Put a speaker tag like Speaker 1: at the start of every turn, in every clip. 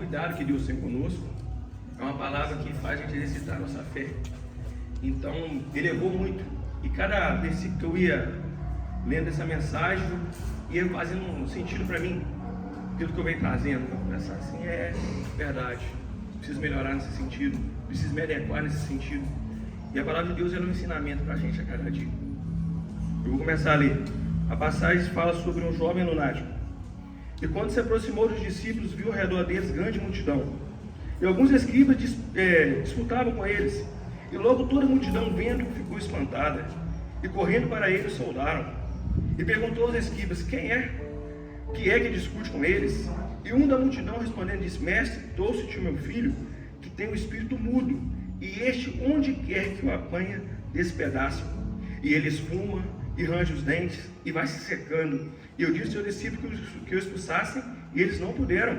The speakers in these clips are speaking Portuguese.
Speaker 1: cuidado que Deus tem conosco, é uma palavra que faz a gente exercitar a nossa fé. Então, elevou muito. E cada versículo que eu ia lendo essa mensagem, ia fazendo um sentido para mim, aquilo que eu venho trazendo. Pensar assim, é verdade, preciso melhorar nesse sentido, preciso me adequar nesse sentido. E a palavra de Deus é um ensinamento para a gente a cada dia. Eu vou começar a ler. A passagem fala sobre um jovem lunático. E quando se aproximou dos discípulos, viu ao redor deles grande multidão. E alguns escribas disputavam com eles. E logo toda a multidão, vendo, ficou espantada. E correndo para ele, o saudaram. E perguntou aos escribas: quem é que discute com eles? E um da multidão respondendo disse: mestre, trouxe-te o meu filho, que tem o espírito mudo, e este onde quer que o apanha, despedaça. E ele esfuma e range os dentes e vai se secando. E eu disse aos seus discípulos que o expulsassem, e eles não puderam.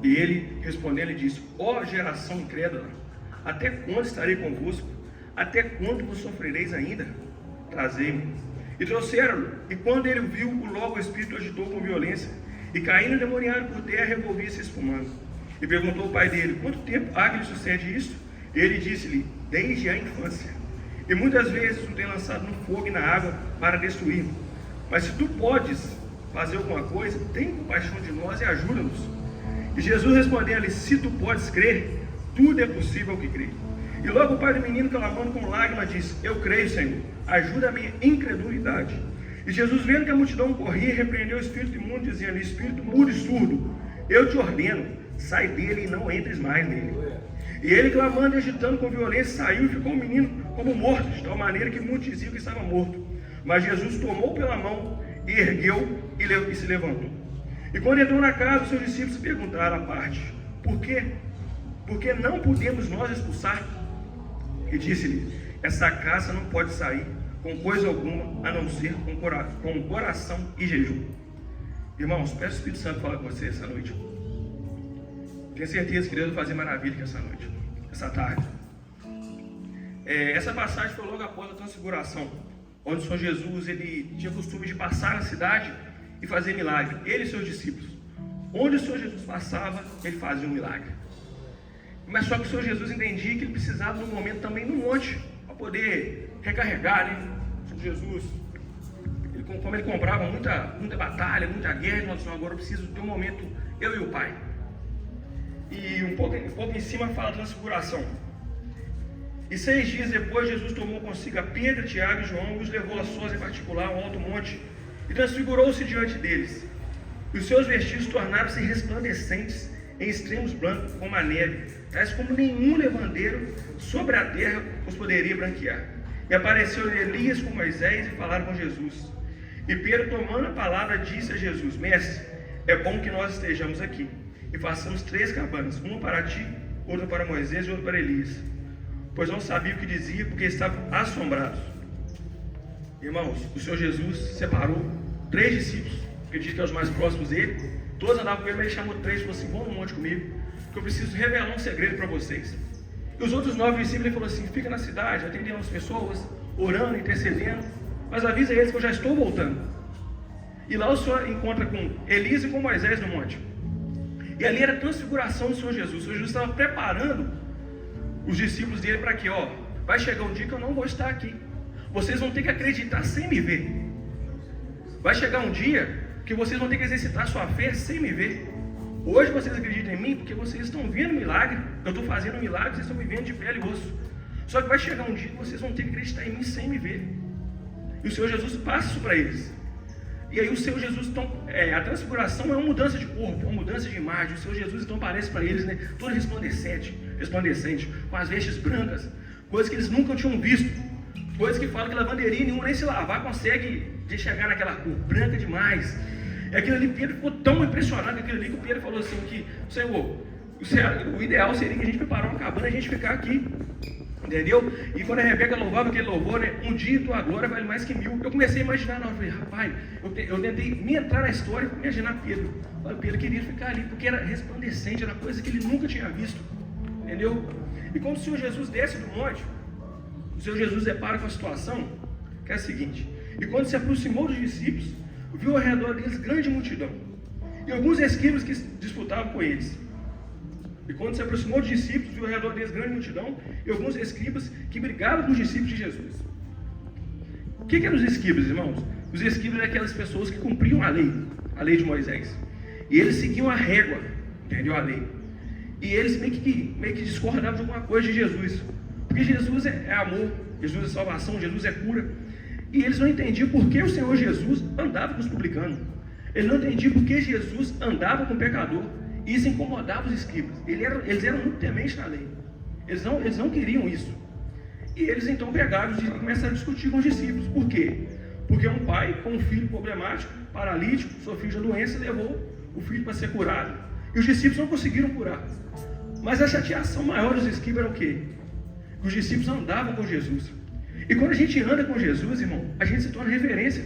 Speaker 1: E ele respondendo disse: ó geração incrédula, até quando estarei convosco? Até quando vos sofrereis ainda? Trazei-me. E trouxeram-no, e quando ele viu, logo o espírito agitou com violência, e caindo endemoniado por terra, revolvia-se espumando. E perguntou ao pai dele: quanto tempo há que lhe sucede isto? E ele disse-lhe: desde a infância. E muitas vezes o tem lançado no fogo e na água para destruir. Mas se tu podes fazer alguma coisa, tem compaixão de nós e ajuda-nos. E Jesus respondeu-lhe: se tu podes crer, tudo é possível ao que crê. E logo o pai do menino, clamando com lágrimas, disse: eu creio, Senhor, ajuda a minha incredulidade. E Jesus, vendo que a multidão corria, repreendeu o espírito imundo, dizendo: espírito mudo e surdo, eu te ordeno, sai dele e não entres mais nele. E ele, clamando e agitando com violência, saiu e ficou o menino como morto, de tal maneira que muitos diziam que estava morto. Mas Jesus tomou pela mão e ergueu e se levantou. E quando entrou na casa, os seus discípulos se perguntaram à parte: por quê? Porque não podemos nós expulsar? E disse-lhe: essa casa não pode sair com coisa alguma, a não ser com coração e jejum. Irmãos, peço ao Espírito Santo falar com você essa noite. Tenho certeza que Deus vai fazer maravilha aqui essa noite, essa tarde. Essa passagem foi logo após a transfiguração, onde o Senhor Jesus ele tinha costume de passar na cidade e fazer milagre, ele e seus discípulos. Onde o Senhor Jesus passava, ele fazia um milagre. Mas só que o Senhor Jesus entendia que ele precisava, num momento também, no monte, para poder recarregar, né? O Senhor Jesus, como ele comprava muita batalha, muita guerra, ele falou: agora eu preciso ter um momento, eu e o Pai. E um pouco em cima fala a transfiguração. E 6 dias depois, Jesus tomou consigo a Pedro, Tiago e João e os levou a sós em particular a um alto monte e transfigurou-se diante deles. E os seus vestidos tornaram-se resplandecentes em extremos brancos como a neve, tais como nenhum levandeiro sobre a terra os poderia branquear. E apareceu Elias com Moisés e falaram com Jesus. E Pedro, tomando a palavra, disse a Jesus: mestre, é bom que nós estejamos aqui e façamos 3 cabanas, uma para ti, outra para Moisés e outra para Elias. Pois não sabia o que dizia, porque estavam assombrados. Irmãos, o Senhor Jesus separou 3 discípulos, que diz que é os mais próximos dele. Todos andavam com ele, mas ele chamou 3 e falou assim: vão no monte comigo, que eu preciso revelar um segredo para vocês. E os outros 9 discípulos, ele falou assim: fica na cidade, atendendo as pessoas, orando, intercedendo, mas avisa eles que eu já estou voltando. E lá o Senhor encontra com Elias e com Moisés no monte. E ali era a transfiguração do Senhor Jesus. O Senhor Jesus estava preparando os discípulos dele para que, vai chegar um dia que eu não vou estar aqui. Vocês vão ter que acreditar sem me ver. Vai chegar um dia que vocês vão ter que exercitar sua fé sem me ver. Hoje vocês acreditam em mim porque vocês estão vendo milagre. Eu estou fazendo milagre, vocês estão me vendo de pele e osso. Só que vai chegar um dia que vocês vão ter que acreditar em mim sem me ver. E o Senhor Jesus passa isso para eles. E aí o Senhor Jesus, então, a transfiguração é uma mudança de corpo, uma mudança de imagem. O Senhor Jesus então aparece para eles, né, todo resplandecente, com as vestes brancas, coisas que eles nunca tinham visto, coisas que falam que lavanderinha nenhuma nem se lavar consegue chegar naquela cor, branca demais. E aquilo ali, Pedro ficou tão impressionado com aquilo ali que o Pedro falou assim, que, Senhor, o ideal seria que a gente preparar uma cabana e a gente ficar aqui. Entendeu? E quando a Rebeca louvava aquele louvor, né? Um dia tua glória vale mais que 1000. Eu comecei a imaginar, eu falei, rapaz, eu tentei me entrar na história e imaginar Pedro. Pedro queria ficar ali, porque era resplandecente, era coisa que ele nunca tinha visto. Entendeu? E quando o Senhor Jesus desce do monte, o Senhor Jesus depara com a situação, que é a seguinte: e quando se aproximou dos discípulos, viu ao redor deles grande multidão, e alguns escribas que disputavam com eles. E quando se aproximou dos discípulos, viu ao redor deles grande multidão e alguns escribas que brigavam com os discípulos de Jesus. O que eram os escribas, irmãos? Os escribas eram aquelas pessoas que cumpriam a lei de Moisés. E eles seguiam a régua, entendeu? A lei. E eles meio que discordavam de alguma coisa de Jesus. Porque Jesus é amor, Jesus é salvação, Jesus é cura. E eles não entendiam por que o Senhor Jesus andava com os publicanos. Eles não entendiam por que Jesus andava com o pecador. E isso incomodava os escribas. Eles eram muito tementes na lei. Eles não queriam isso. E eles então pegaram e começaram a discutir com os discípulos. Por quê? Porque um pai com um filho problemático, paralítico, sofrendo de doença, levou o filho para ser curado. E os discípulos não conseguiram curar. Mas a chateação maior dos escribas era o quê? Que os discípulos andavam com Jesus. E quando a gente anda com Jesus, irmão, a gente se torna referência.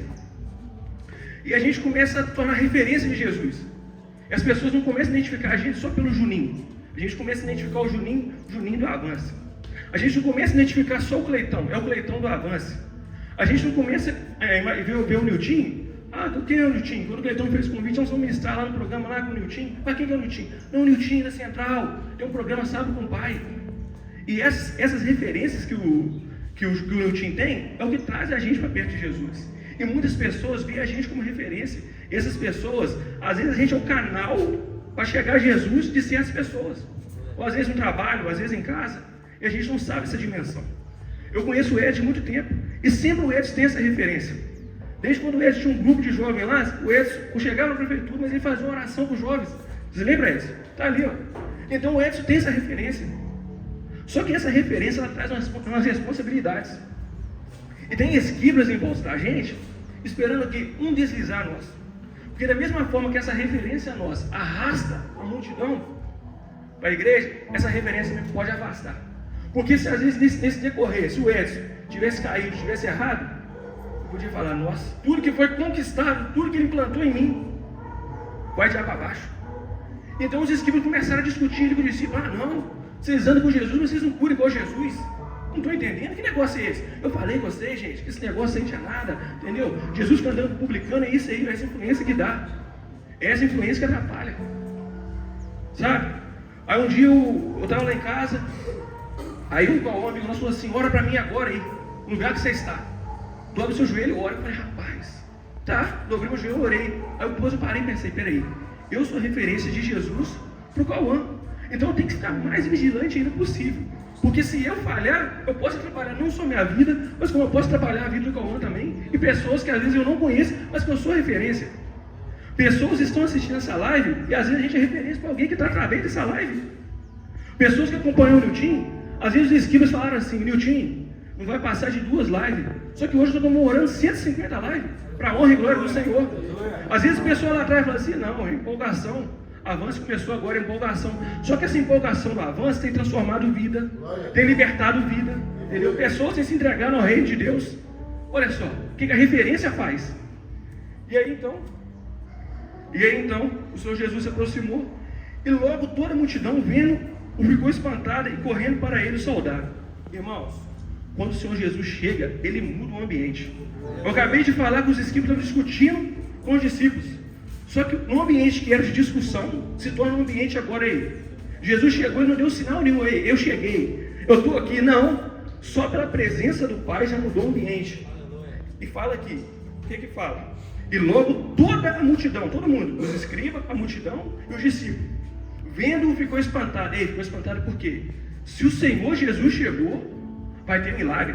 Speaker 1: E a gente começa a tornar referência de Jesus. E as pessoas não começam a identificar a gente só pelo Juninho. A gente começa a identificar o Juninho do Avance. A gente não começa a identificar só o Cleitão, é o Cleitão do Avance. A gente não começa a ver o Niltinho. Quem é o Niltinho? Quando o Cleitão fez convite, nós vamos ministrar lá no programa lá com o Niltinho. Mas quem que é o Niltinho? Não, o Niltinho da Central. Tem um programa Sábado com o Pai. E essas referências que o Niltinho tem, é o que traz a gente para perto de Jesus. E muitas pessoas veem a gente como referência. E essas pessoas, às vezes a gente é o canal para chegar a Jesus de certas pessoas. Ou às vezes no trabalho, ou às vezes em casa. E a gente não sabe essa dimensão. Eu conheço o Edson há muito tempo. E sempre o Edson tem essa referência. Desde quando o Edson tinha um grupo de jovens lá, o Edson chegava na prefeitura, mas ele fazia uma oração com os jovens. Você lembra, Edson? Está ali, ó. Então o Edson tem essa referência. Só que essa referência, ela traz umas responsabilidades. E tem esquibras em volta da gente, esperando que um deslizar nós. Porque da mesma forma que essa referência nossa arrasta a multidão para a igreja, essa referência pode afastar. Porque se às vezes nesse decorrer, se o Edson tivesse caído, tivesse errado, eu podia falar, nossa, tudo que foi conquistado, tudo que ele implantou em mim, vai tirar para baixo. Então os esquibas começaram a discutir com os discípulos, não, vocês andam com Jesus, mas vocês não curam igual Jesus. Não estou entendendo, que negócio é esse? Eu falei com vocês, gente, que esse negócio aí não tinha nada, entendeu? Jesus andando publicando, é isso aí, essa influência que dá. É essa influência que atrapalha. Sabe? Aí um dia eu estava lá em casa, aí um amigo nosso falou assim, ora para mim agora aí, no lugar que você está. Dobre seu joelho e ora. Eu falei, rapaz, tá, dobrei meu joelho e orei. Aí depois eu parei e pensei, peraí, eu sou referência de Jesus para o Cauã. Então eu tenho que estar mais vigilante ainda possível. Porque se eu falhar, eu posso atrapalhar não só minha vida, mas como eu posso atrapalhar a vida do Cauã também. E pessoas que às vezes eu não conheço, mas que eu sou referência. Pessoas estão assistindo essa live e às vezes a gente é referência para alguém que está através dessa live. Pessoas que acompanham o Niltinho, às vezes os esquibas falaram assim, Niltinho, não vai passar de 2 lives. Só que hoje eu estou comemorando 150 lives, para a honra e glória do Senhor. Às vezes o pessoal lá atrás fala assim, não, empolgação. Avance começou agora a empolgação. Só que essa empolgação do Avance tem transformado vida, tem libertado vida, entendeu? Pessoas têm se entregado ao reino de Deus. Olha só, o que a referência faz? E aí então, o Senhor Jesus se aproximou e logo toda a multidão vendo, ficou espantada e correndo para ele o soldado. Irmãos, quando o Senhor Jesus chega, ele muda o ambiente. Eu acabei de falar que os escribas estavam discutindo com os discípulos. Só que um ambiente que era de discussão se torna um ambiente agora aí. Jesus chegou e não deu sinal nenhum, eu cheguei, eu estou aqui. Não, só pela presença do Pai já mudou o ambiente. E fala aqui, o que fala? E logo toda a multidão, todo mundo, os escribas, a multidão e os discípulos, vendo-o ficou espantado. Ficou espantado por quê? Se o Senhor Jesus chegou, vai ter milagre.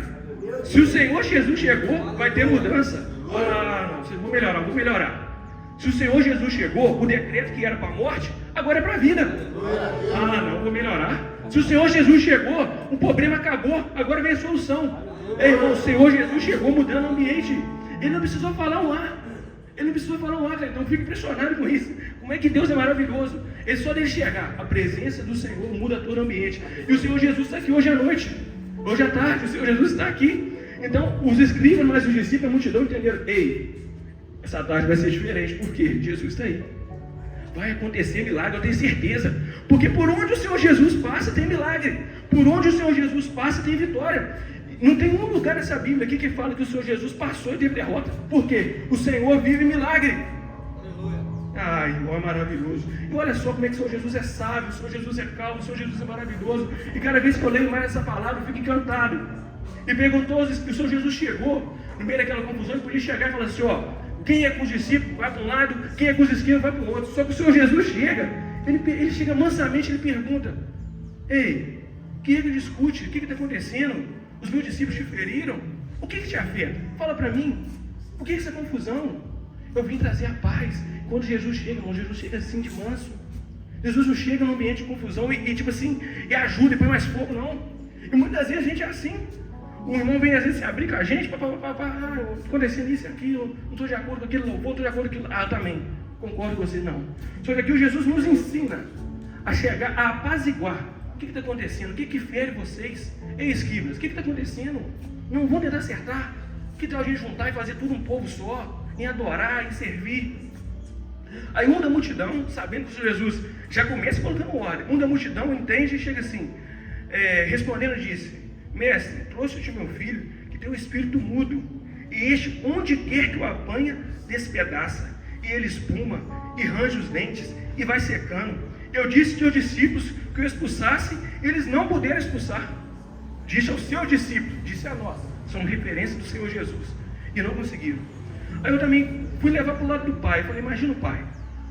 Speaker 1: Se o Senhor Jesus chegou, vai ter mudança. Não, vocês vão melhorar. Se o Senhor Jesus chegou, o decreto que era para a morte, agora é para a vida. Não, vou melhorar. Se o Senhor Jesus chegou, o problema acabou, agora vem a solução. Irmão, o Senhor Jesus chegou mudando o ambiente. Ele não precisou falar um ar. Então eu fico impressionado com isso. Como é que Deus é maravilhoso. Ele só dele chegar, a presença do Senhor muda todo o ambiente. E o Senhor Jesus está aqui hoje à noite, hoje à tarde, o Senhor Jesus está aqui. Então os escribas, mas os discípulos, a multidão entenderam, essa tarde vai ser diferente, porque Jesus está aí. Vai acontecer milagre, eu tenho certeza. Porque por onde o Senhor Jesus passa, tem milagre. Por onde o Senhor Jesus passa, tem vitória. Não tem um lugar nessa Bíblia aqui que fala que o Senhor Jesus passou e teve derrota. Por quê? O Senhor vive milagre. Ai, irmão, é maravilhoso. E olha só como é que o Senhor Jesus é sábio, o Senhor Jesus é calmo, o Senhor Jesus é maravilhoso. E cada vez que eu leio mais essa palavra, eu fico encantado. E perguntou, o Senhor Jesus chegou, no meio daquela confusão, ele podia chegar e falar assim, ó, quem é com os discípulos vai para um lado, quem é com os esquerdos vai para o outro. Só que o Senhor Jesus chega, ele chega mansamente, ele pergunta, ei, o que ele discute? O que está acontecendo? Os meus discípulos te feriram? O que te afeta? Fala para mim, por que essa confusão? Eu vim trazer a paz. Quando Jesus chega, irmão, Jesus chega assim de manso. Jesus não chega num ambiente de confusão e tipo assim, e ajuda, e põe mais fogo, não. E muitas vezes a gente é assim. O irmão vem às vezes se abrir com a gente, acontecendo isso e aquilo, não estou de acordo com aquilo, não estou de acordo com aquilo. Ah, eu também, concordo com você, não. Só que aqui o Jesus nos ensina a chegar, a apaziguar. O que está acontecendo? O que fere vocês? Ei, esquivas, o que está acontecendo? Não vão tentar acertar? Que tal a gente juntar e fazer tudo um povo só, em adorar, em servir? Aí um da multidão, sabendo que o Senhor Jesus já começa colocando ordem, um da multidão entende e chega assim, respondendo disse, mestre, trouxe-te meu filho, que tem um espírito mudo, e este, onde quer que o apanha, despedaça, e ele espuma, e range os dentes, e vai secando. Eu disse aos discípulos que o expulsasse, eles não puderam expulsar. Disse aos seus discípulos, disse a nós, são referência do Senhor Jesus, e não conseguiram. Aí eu também fui levar para o lado do pai, eu falei, imagina o pai,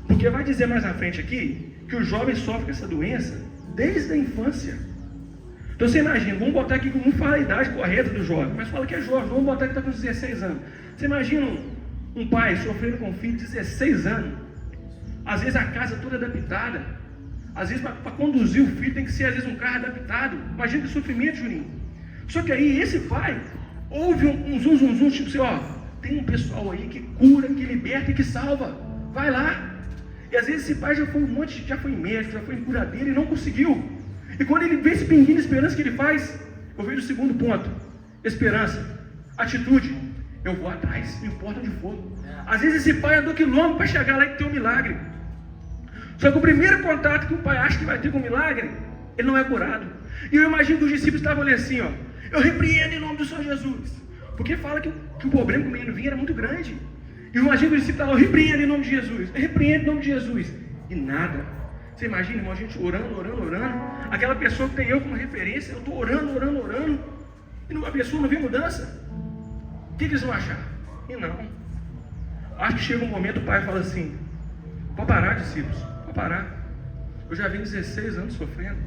Speaker 1: porque vai dizer mais na frente aqui, que o jovem sofre com essa doença desde a infância. Então você imagina, vamos botar aqui como fala a idade correta do jovem, mas fala que é jovem, vamos botar que está com 16 anos. Você imagina um pai sofrendo com um filho de 16 anos, às vezes a casa toda adaptada, às vezes para conduzir o filho tem que ser às vezes um carro adaptado. Imagina que sofrimento, Juninho. Só que aí esse pai ouve um zum, tipo assim, ó, tem um pessoal aí que cura, que liberta e que salva, vai lá. E às vezes esse pai já foi já foi médico, já foi em curadeiro e não conseguiu. E quando ele vê esse pinguinho de esperança que ele faz, eu vejo o segundo ponto, esperança, atitude, eu vou atrás, não importa onde for. Às vezes esse pai andou quilômetros para chegar lá e ter um milagre. Só que o primeiro contato que o pai acha que vai ter com o milagre, ele não é curado. E eu imagino que os discípulos estavam ali assim, ó, eu repreendo em nome do Senhor Jesus. Porque fala que o problema com o menino vinha era muito grande. E eu imagino que os discípulos estavam, eu repreendo em nome de Jesus, eu repreendo em nome de Jesus. E nada. Você imagina, irmão, a gente orando. Aquela pessoa que tem eu como referência, eu estou orando. E a pessoa não vê mudança. O que eles vão achar? E não. Acho que chega um momento, o pai fala assim, pode parar, discípulos, pode parar. Eu já vim 16 anos sofrendo.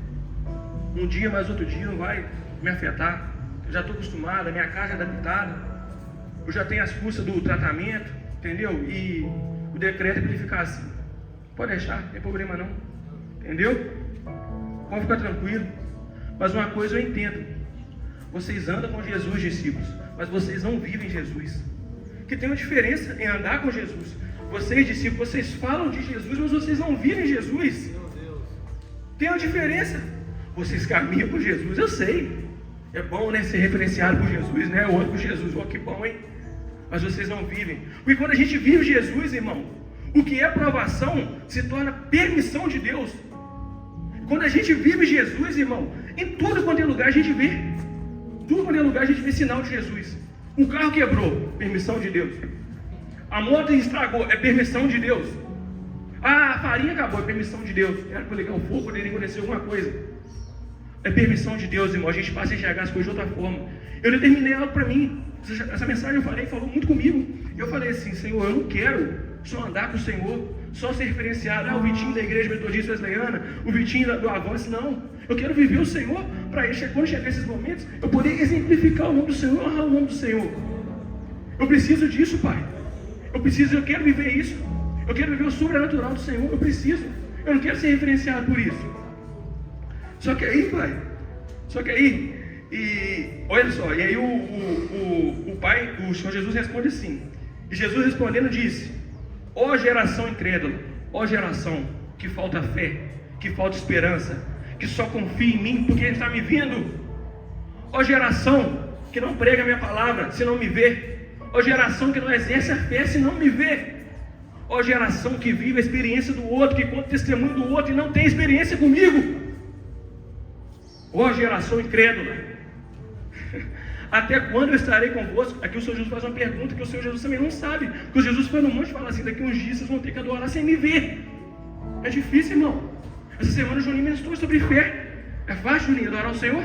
Speaker 1: Um dia mais outro dia não vai me afetar. Eu já estou acostumado, a minha casa é adaptada. Eu já tenho as custas do tratamento, entendeu? E o decreto é para ele ficar assim. Pode deixar, não tem problema não. Entendeu? Pode ficar tranquilo. Mas uma coisa eu entendo. Vocês andam com Jesus, discípulos, mas vocês não vivem Jesus. Que tem uma diferença em andar com Jesus. Vocês, discípulos, vocês falam de Jesus, mas vocês não vivem Jesus. Tem uma diferença. Vocês caminham com Jesus, eu sei. É bom, né, ser referenciado por Jesus, né? O outro por Jesus, oh, que bom, hein? Mas vocês não vivem. Porque quando a gente vive Jesus, irmão, o que é provação se torna permissão de Deus. Quando a gente vive Jesus, irmão, em tudo quanto é lugar a gente vê. Tudo quanto é lugar a gente vê sinal de Jesus. Um carro quebrou, permissão de Deus. A moto estragou, é permissão de Deus. A farinha acabou, é permissão de Deus. Era para ligar o fogo, poderia acontecer alguma coisa. É permissão de Deus, irmão. A gente passa a enxergar as coisas de outra forma. Eu determinei algo para mim. Essa mensagem eu falei, falou muito comigo. Eu falei assim, Senhor, eu não quero só andar com o Senhor, só ser referenciado. O Vitinho da Igreja Metodista Wesleyana, o Vitinho do Avance, não. Eu quero viver o Senhor para quando chegar esses momentos, eu poder exemplificar o nome do Senhor, honrar o nome do Senhor. Eu preciso disso, Pai. Eu quero viver isso. Eu quero viver o sobrenatural do Senhor. Eu preciso. Eu não quero ser referenciado por isso. Só que aí, pai, olha só, e aí o pai, o Senhor Jesus responde assim, e Jesus respondendo disse, ó geração incrédula, ó geração que falta fé, que falta esperança, que só confia em mim porque ele está me vendo, ó geração que não prega a minha palavra se não me vê, ó geração que não exerce a fé se não me vê, ó geração que vive a experiência do outro, que conta o testemunho do outro e não tem experiência comigo. Ó geração incrédula. Até quando eu estarei convosco? Aqui o Senhor Jesus faz uma pergunta que o Senhor Jesus também não sabe. Porque o Jesus foi no monte e fala assim: daqui uns dias vocês vão ter que adorar sem me ver. É difícil, irmão. Essa semana o Juninho ministrou sobre fé. É fácil, Juninho, adorar o Senhor?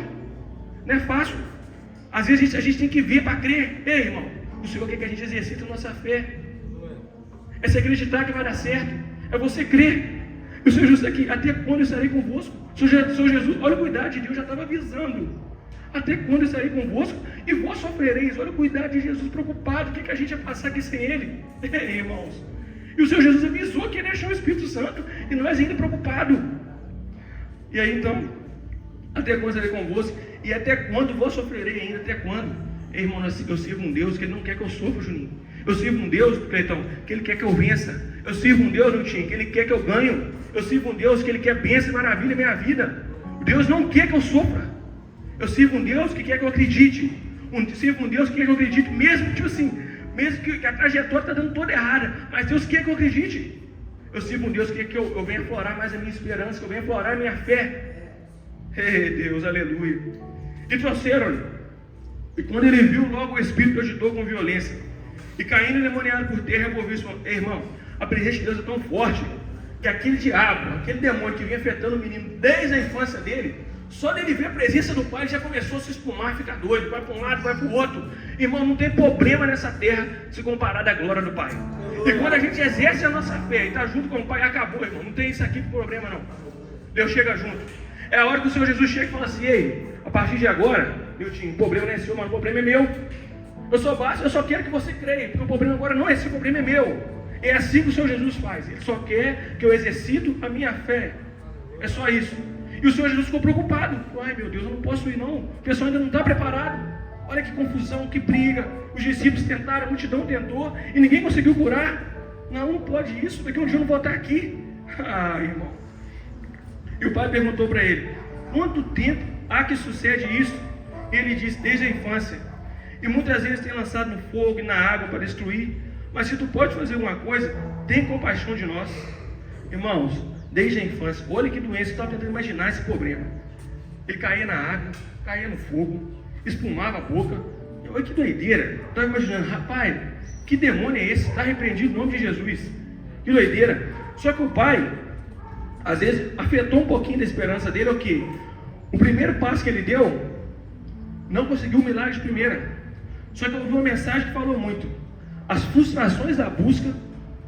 Speaker 1: Não é fácil. Às vezes a gente tem que ver para crer. Ei, irmão, o Senhor quer que a gente exercite a nossa fé. É se acreditar que vai dar certo. É você crer. E o Senhor Jesus aqui: até quando eu estarei convosco? O Senhor Jesus, olha o cuidado de Deus, já estava avisando. Até quando eu estarei convosco? E vós sofrereis. Olha o cuidado de Jesus, preocupado. O que a gente ia passar aqui sem Ele? Ei, irmãos. E o Senhor Jesus avisou que Ele achou o Espírito Santo. E nós ainda preocupados. E aí então, até quando eu estarei convosco? E até quando vós sofrerei ainda? Até quando? Ei, irmão, eu sirvo um Deus que Ele não quer que eu sofra, Juninho. Eu sirvo um Deus, Cleitão, que Ele quer que eu vença. Eu sirvo um Deus, Nutinho, que Ele quer que eu ganhe. Eu sirvo um Deus que Ele quer bênção e maravilha na minha vida. Deus não quer que eu sofra. Eu sirvo um Deus que quer que eu acredite. Sirvo um Deus que quer que eu acredite, mesmo, tipo assim, mesmo que a trajetória está dando toda errada, mas Deus quer que eu acredite. Eu sirvo um Deus que quer que eu venha aflorar mais a minha esperança, que eu venha aflorar a minha fé. Ei, Deus, aleluia. E trouxeram-lhe. E quando ele viu, logo o Espírito agitou com violência. E caindo endemoniado por terra, revolveu-se. Irmão, a presença de Deus é tão forte que aquele diabo, aquele demônio que vinha afetando o menino desde a infância dele, só dele ver a presença do Pai, ele já começou a se espumar, ficar doido, vai para um lado, vai para o outro. Irmão, não tem problema nessa terra se comparado à glória do Pai. E quando a gente exerce a nossa fé e está junto com o Pai, acabou, irmão. Não tem isso aqui de problema, não. Deus chega junto. É a hora que o Senhor Jesus chega e fala assim: ei, a partir de agora, o problema não é seu, mas o problema é meu. Eu só quero que você creia, porque o problema agora não é seu, o problema é meu. É assim que o Senhor Jesus faz. Ele só quer que eu exercito a minha fé. É só isso. E o Senhor Jesus ficou preocupado. Ai, meu Deus, eu não posso ir não. O pessoal ainda não está preparado. Olha que confusão, que briga. Os discípulos tentaram, a multidão tentou e ninguém conseguiu curar. Não pode isso. Daqui um dia eu não vou estar aqui. Ah, irmão. E o pai perguntou para ele: quanto tempo há que sucede isso? E ele disse: desde a infância. E muitas vezes tem lançado no fogo e na água para destruir. Mas se tu pode fazer uma coisa, tem compaixão de nós. Irmãos, desde a infância, olha que doença, eu estava tentando imaginar esse problema. Ele caía na água, caía no fogo, espumava a boca. Olha que doideira. Estava imaginando: rapaz, que demônio é esse? Está repreendido no nome de Jesus. Que doideira. Só que o pai, às vezes, afetou um pouquinho da esperança dele. O quê? O primeiro passo que ele deu, não conseguiu o milagre de primeira. Só que eu ouvi uma mensagem que falou muito: as frustrações da busca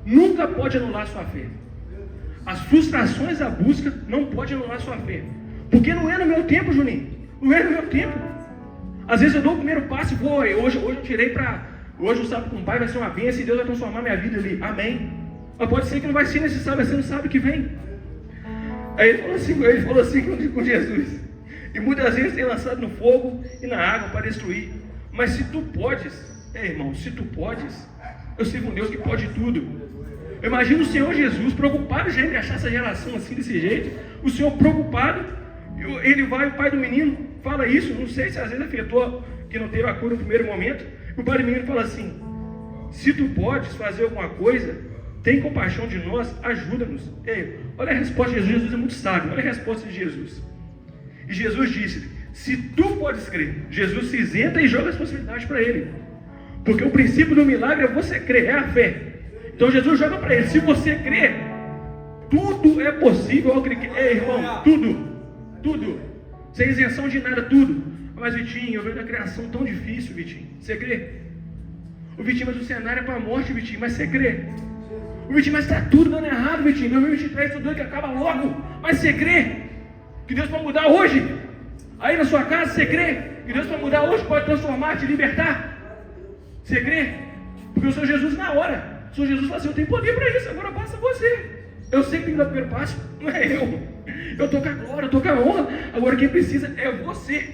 Speaker 1: nunca pode anular sua fé. As frustrações da busca não pode anular sua fé. Porque não é no meu tempo, Juninho. Não é no meu tempo. Às vezes eu dou o primeiro passo e vou. Hoje eu tirei para... Hoje o sábado com o Pai vai ser uma bênção e Deus vai transformar minha vida ali. Amém. Mas pode ser que não vai ser nesse sábado, você não sabe o que vem. Aí ele falou assim com Jesus: e muitas vezes tem lançado no fogo e na água para destruir. Mas se tu podes, irmão, se tu podes, eu sirvo um Deus que pode tudo. Eu imagino o Senhor Jesus preocupado já em achar essa geração assim, desse jeito. O Senhor preocupado, ele vai, o pai do menino fala isso. Não sei se às vezes afetou, que não teve a cura no primeiro momento. O pai do menino fala assim: se tu podes fazer alguma coisa, tem compaixão de nós, ajuda-nos. Olha a resposta de Jesus. Jesus é muito sábio. Olha a resposta de Jesus. E Jesus disse: se tu podes crer. Jesus se isenta e joga as possibilidades para ele. Porque o princípio do milagre é você crer, é a fé. Então Jesus joga para ele: se você crer, tudo é possível ao crer. Irmão, tudo. Sem isenção de nada, tudo. Mas Vitinho, eu vejo a criação tão difícil, Vitinho. Você crê? O Vitinho, mas o cenário é para a morte, Vitinho. Mas você crê? O Vitinho, mas está tudo dando errado, Vitinho. 2023, tudo que acaba logo. Mas você crê que Deus pode mudar hoje? Aí na sua casa, você crê que Deus pode mudar hoje, pode transformar, te libertar? Você crê? Porque o Senhor Jesus, na hora, o Senhor Jesus fala assim: eu tenho poder para isso, agora basta você. Eu sei que tem que dar o primeiro passo, não é eu. Eu estou com a glória, eu estou com a honra. Agora quem precisa é você.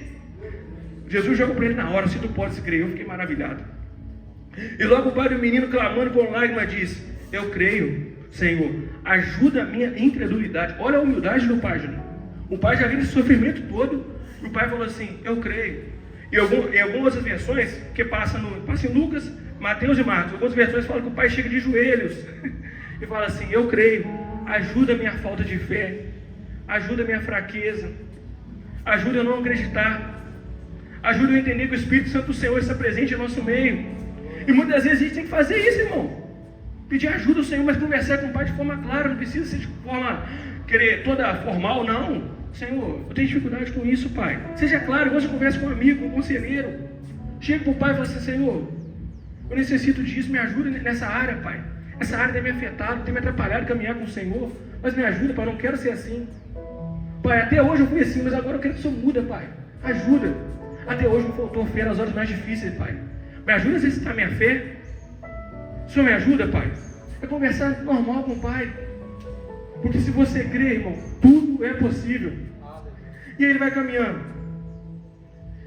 Speaker 1: Jesus joga para ele na hora: se tu podes crer. Eu fiquei maravilhado. E logo o pai do menino, clamando com lágrimas, disse: eu creio, Senhor, ajuda a minha incredulidade. Olha a humildade do pai, Júnior. O pai já viu esse sofrimento todo. E o pai falou assim: eu creio. E em algumas versões, que passa em Lucas, Mateus e Marcos, algumas versões falam que o pai chega de joelhos e fala assim: eu creio, ajuda a minha falta de fé, ajuda a minha fraqueza, ajuda eu não acreditar, Ajuda eu a entender que o Espírito Santo do Senhor está presente em nosso meio. E muitas vezes a gente tem que fazer isso, irmão. Pedir ajuda ao Senhor, mas conversar com o Pai de forma clara. Não precisa ser de forma querer toda formal, não. Senhor, eu tenho dificuldade com isso, Pai. Seja claro, igual você conversa com um amigo, com um conselheiro. Chega para o Pai e fala assim: Senhor, eu necessito disso, me ajuda nessa área, Pai. Essa área tem me afetado, tem me atrapalhado a caminhar com o Senhor. Mas me ajuda, Pai, eu não quero ser assim. Pai, até hoje eu fui assim, mas agora eu quero que o Senhor muda, Pai. Ajuda. Até hoje me faltou fé nas horas mais difíceis, Pai. Me ajuda a exercitar minha fé. O Senhor me ajuda, Pai. É conversar normal com o Pai. Porque se você crê, irmão, tudo é possível. E aí ele vai caminhando.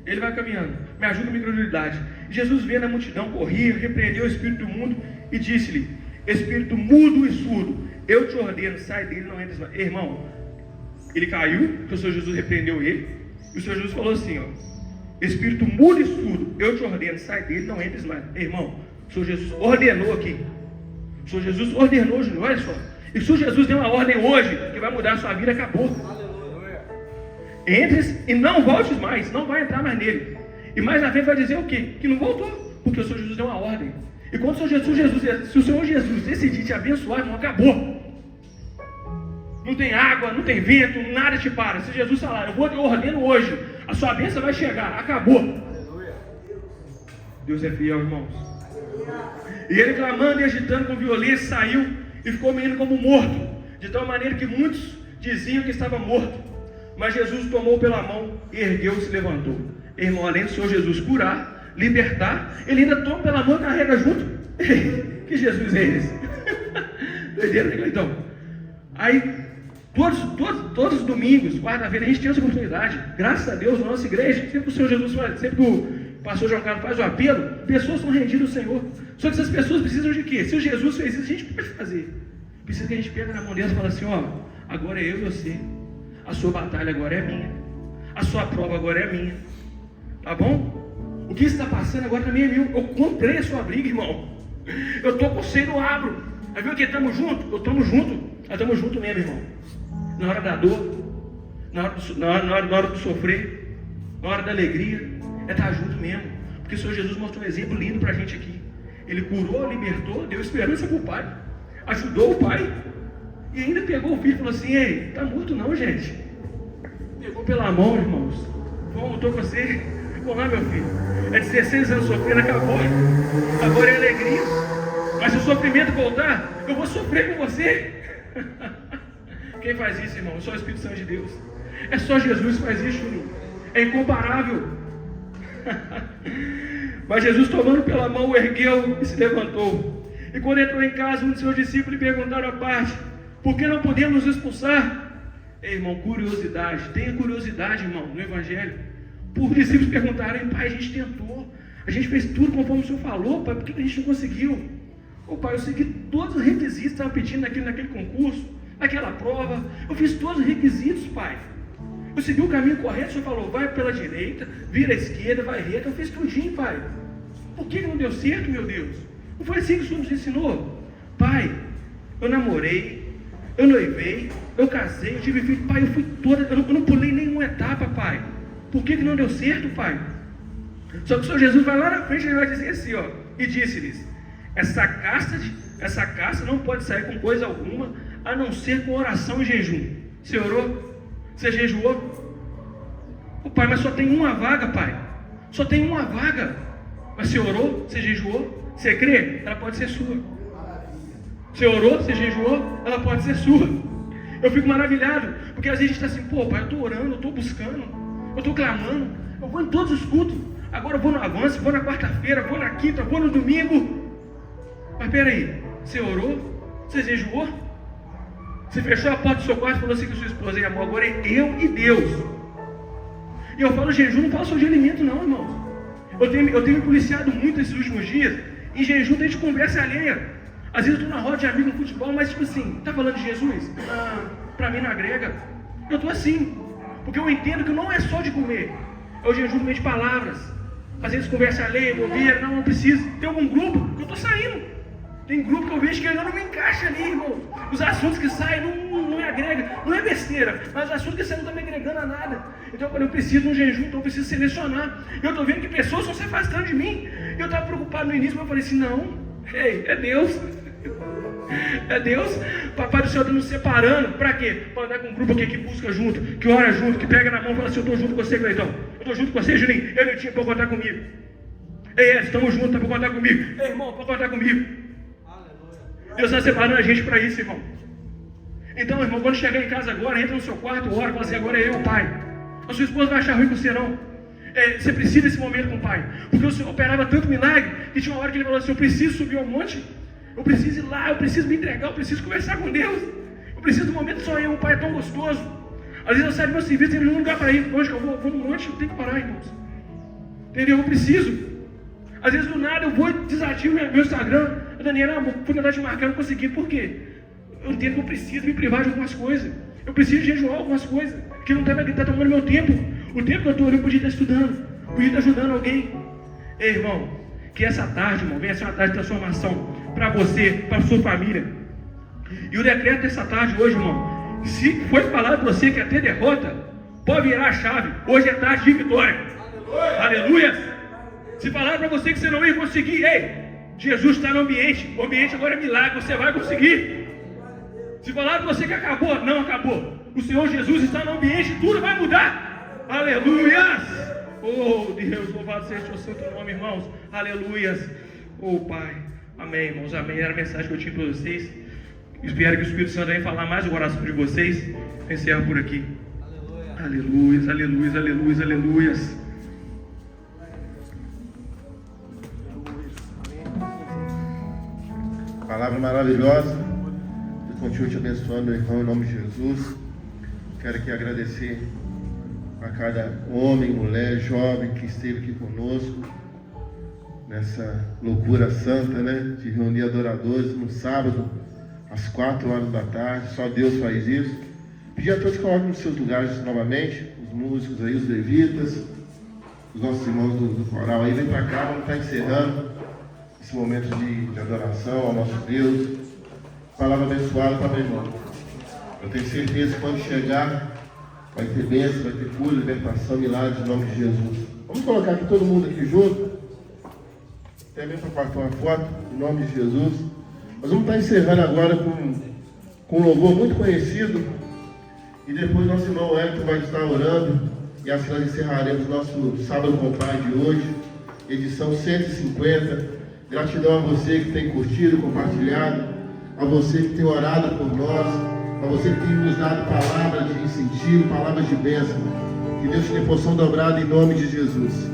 Speaker 1: Ele vai caminhando. Me ajuda a minha incredulidade. Jesus vendo a multidão correr, repreendeu o espírito do mundo e disse-lhe: espírito mudo e surdo, eu te ordeno, sai dele, não entres mais. Irmão, ele caiu, porque o Senhor Jesus repreendeu ele. E o Senhor Jesus falou assim, ó: espírito mudo e surdo, eu te ordeno, sai dele, não entres mais. Irmão, o Senhor Jesus ordenou aqui. O Senhor Jesus ordenou, Júnior, olha só. E se o Jesus deu uma ordem hoje, que vai mudar a sua vida, acabou. Entres e não voltes mais, não vai entrar mais nele. E mais na frente vai dizer o quê? Que não voltou, porque o Senhor Jesus deu uma ordem. E quando o Senhor Jesus, se o Senhor Jesus decidir te abençoar, irmão, acabou. Não tem água, não tem vento, nada te para. Se Jesus falar, eu ordeno hoje, a sua bênção vai chegar, acabou. Deus é fiel, irmãos. E ele, clamando e agitando com violência, saiu e ficou o menino como morto, de tal maneira que muitos diziam que estava morto. Mas Jesus o tomou pela mão, ergueu-se e se levantou. Irmão, além do Senhor Jesus curar, libertar, ele ainda toma pela mão e carrega junto. Que Jesus é esse? Doideira, né, então? Aí, todos os domingos, quarta-feira, a gente tem essa oportunidade. Graças a Deus, na nossa igreja, sempre que o Senhor Jesus faz, sempre que o pastor João Carlos faz o apelo, pessoas são rendidas ao Senhor. Só que essas pessoas precisam de quê? Se o Jesus fez isso, a gente pode fazer. Precisa que a gente pegue na mão delas e fale assim: ó, agora é eu e você. A sua batalha agora é minha. A sua prova agora é minha. Tá bom? O que está passando agora também é meu. Eu comprei a sua briga, irmão. Eu estou com o seio no abro. Aí viu que estamos juntos? Eu estamos juntos. Nós estamos juntos mesmo, irmão. Na hora da dor, na hora do sofrer, na hora da alegria, é estar junto mesmo. Porque o Senhor Jesus mostrou um exemplo lindo para a gente aqui. Ele curou, libertou, deu esperança para o pai, ajudou o pai, e ainda pegou o filho e falou assim: ei, tá morto não, gente. Pegou pela mão, irmãos. Vamos, estou com você. Vamos lá, meu filho. É 16 anos sofrendo, acabou. Agora é alegria. Mas se o sofrimento voltar, eu vou sofrer com você. Quem faz isso, irmão? Só o Espírito Santo de Deus. É só Jesus que faz isso, Júnior. É incomparável. Mas Jesus, tomando pela mão, o ergueu e se levantou. E quando entrou em casa, um de seus discípulos lhe perguntaram à parte: por que não podemos nos expulsar? Ei, irmão, curiosidade. Tenha curiosidade, irmão, no Evangelho. Por discípulos perguntarem: pai, a gente tentou, a gente fez tudo conforme o Senhor falou, pai, por que a gente não conseguiu? Ô pai, eu segui todos os requisitos que estavam pedindo naquele concurso, naquela prova. Eu fiz todos os requisitos, pai. Eu segui o caminho correto, o Senhor falou: vai pela direita, vira à esquerda, vai reta. Eu fiz tudinho, pai. Por que não deu certo, meu Deus? Não foi assim que o Senhor nos ensinou? Pai, eu namorei, eu noivei, eu casei, eu tive filho. Pai, eu não pulei nenhuma etapa, pai. Por que não deu certo, pai? Só que o Senhor Jesus vai lá na frente e ele vai dizer assim, ó: e disse-lhes: essa caça não pode sair com coisa alguma, a não ser com oração e jejum. Você orou? Você jejuou? O pai, mas só tem uma vaga, pai. Só tem uma vaga. Mas você orou? Você jejuou? Você crê? Ela pode ser sua. Você orou? Você jejuou? Ela pode ser sua. Eu fico maravilhado, porque às vezes a gente está assim: pô, pai, eu estou orando, eu estou buscando, eu estou clamando, eu vou em todos os cultos. Agora eu vou no avanço, vou na quarta-feira, vou na quinta, vou no domingo. Mas peraí, você orou? Você jejuou? Você fechou a porta do seu quarto e falou assim com sua esposa: amor, agora é eu e Deus. E eu falo jejum, não falo só de alimento não, irmãos. Eu tenho me policiado muito esses últimos dias. Em jejum tem de conversa alheia. Às vezes eu estou na roda de amigo no futebol, mas tipo assim, tá falando de Jesus? Pra mim não agrega. Eu estou assim, porque eu entendo que não é só de comer, é o jejum de palavras. Às vezes conversa alheia, bobeira, não precisa. Tem algum grupo que eu estou saindo. Tem grupo que eu vejo que ainda não me encaixa ali, irmão. Os assuntos que saem não me agrega. Não é besteira, mas assunto que você não está me agregando a nada. Então, quando eu preciso de um jejum, então eu preciso selecionar. Eu estou vendo que pessoas estão se afastando de mim. Eu estava preocupado no início, mas eu falei assim, não, ei, é Deus. É Deus. Papai do céu está nos separando. Para quê? Para andar com um grupo aqui que busca junto, que ora junto, que pega na mão e fala assim, eu estou junto com você, Cleitão. Eu estou junto com você, Juninho. Eu não tinha para contar comigo. Ei, estamos juntos, tá para contar comigo. Ei, irmão, para contar comigo. Deus está separando a gente para isso, irmão. Então, irmão, quando chegar em casa agora, entra no seu quarto, ora, fala assim, agora é eu, pai. A sua esposa vai achar ruim com você, não. Você precisa desse momento com o pai. Porque o Senhor operava tanto milagre, que tinha uma hora que ele falou assim, eu preciso subir ao monte, eu preciso ir lá, eu preciso me entregar, eu preciso conversar com Deus. Eu preciso do momento só eu, o pai é tão gostoso. Às vezes eu saio do meu serviço, tem nenhum lugar para ir. Onde que eu vou? Vou no monte, eu tenho que parar, irmãos. Entendeu? Eu preciso. Às vezes do nada eu vou desativo meu Instagram. Daniela, fui tentar te marcar, não consegui. Por quê? Eu entendo que eu preciso me privar de algumas coisas. Eu preciso jejuar algumas coisas. Que não está tomando meu tempo. O tempo que eu estou ali, eu podia estar estudando. Podia estar ajudando alguém. Ei, irmão, que essa tarde, irmão, venha ser uma tarde de transformação. Para você, para a sua família. E o decreto dessa tarde hoje, irmão, se foi falado para você que ia ter derrota, pode virar a chave. Hoje é tarde de vitória. Aleluia! Se falaram para você que você não ia conseguir, ei, Jesus está no ambiente. O ambiente agora é milagre, você vai conseguir. Se falaram para você que acabou, não acabou. O Senhor Jesus está no ambiente, tudo vai mudar. Aleluias! Oh Deus, louvado seja o santo nome, irmãos. Aleluias! Oh Pai, amém, irmãos, amém. Era a mensagem que eu tinha para vocês. Espero que o Espírito Santo venha falar mais o coração de vocês. Eu encerro por aqui. Aleluias, aleluias, aleluias, aleluias.
Speaker 2: Palavra maravilhosa. Deus continue te abençoando, irmão, em nome de Jesus. Quero aqui agradecer a cada homem, mulher, jovem que esteve aqui conosco nessa loucura santa, né? De reunir adoradores no sábado às 4 horas da tarde. Só Deus faz isso. Pedir a todos que coloquem nos seus lugares novamente, os músicos aí, os levitas, os nossos irmãos do coral aí, vem para cá, vamos estar encerrando esse momento de adoração ao nosso Deus. Palavra abençoada para meu irmão. Eu tenho certeza que quando chegar, vai ter bênção, vai ter cura, libertação, milagre em nome de Jesus. Vamos colocar aqui todo mundo aqui junto. Até mesmo para partir uma foto, em nome de Jesus. Nós vamos estar encerrando agora com um louvor muito conhecido. E depois nosso irmão Hélio vai estar orando. E assim nós encerraremos o nosso Sábado com o Pai de hoje, edição 150. Gratidão a você que tem curtido, compartilhado, a você que tem orado por nós, a você que tem nos dado palavras de incentivo, palavras de bênção. Que Deus te dê porção dobrada em nome de Jesus.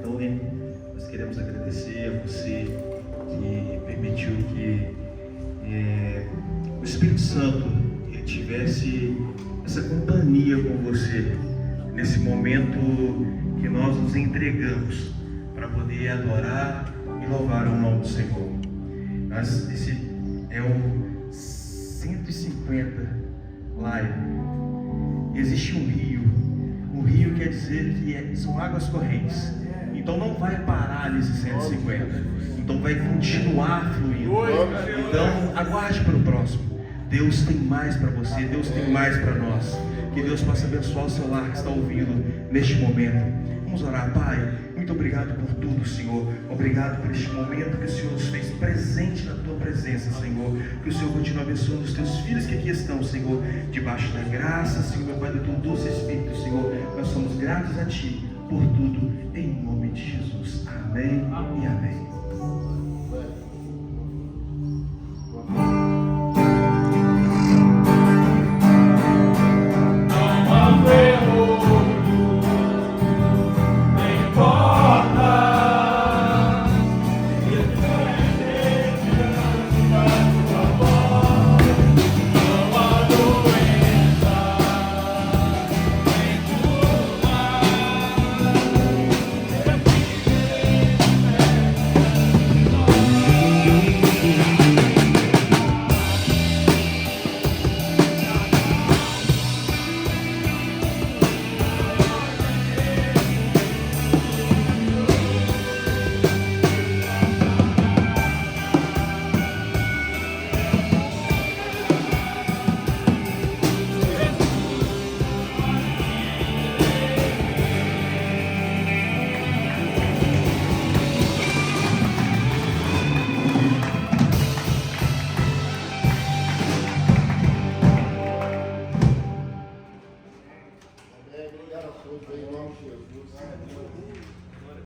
Speaker 3: Tony, nós queremos agradecer a você que permitiu que o Espírito Santo ele tivesse essa companhia com você nesse momento que nós nos entregamos para poder adorar e louvar o nome do Senhor. Esse é o 150 live. Existe um rio quer dizer que são águas correntes, então não vai parar nesse 150, então vai continuar fluindo. Então aguarde para o próximo. Deus tem mais para você, Deus tem mais para nós. Que Deus possa abençoar o seu lar que está ouvindo neste momento. Vamos orar. Pai, muito obrigado por tudo, Senhor. Obrigado por este momento que o Senhor nos fez presente na tua presença, Senhor. Que o Senhor continue abençoando os teus filhos que aqui estão, Senhor, debaixo da graça, Senhor, meu Pai, do teu doce Espírito, Senhor. Nós somos gratos a Ti por tudo, em nome de Jesus. Amém e amém.
Speaker 2: Obrigado a todos, em nome de Jesus.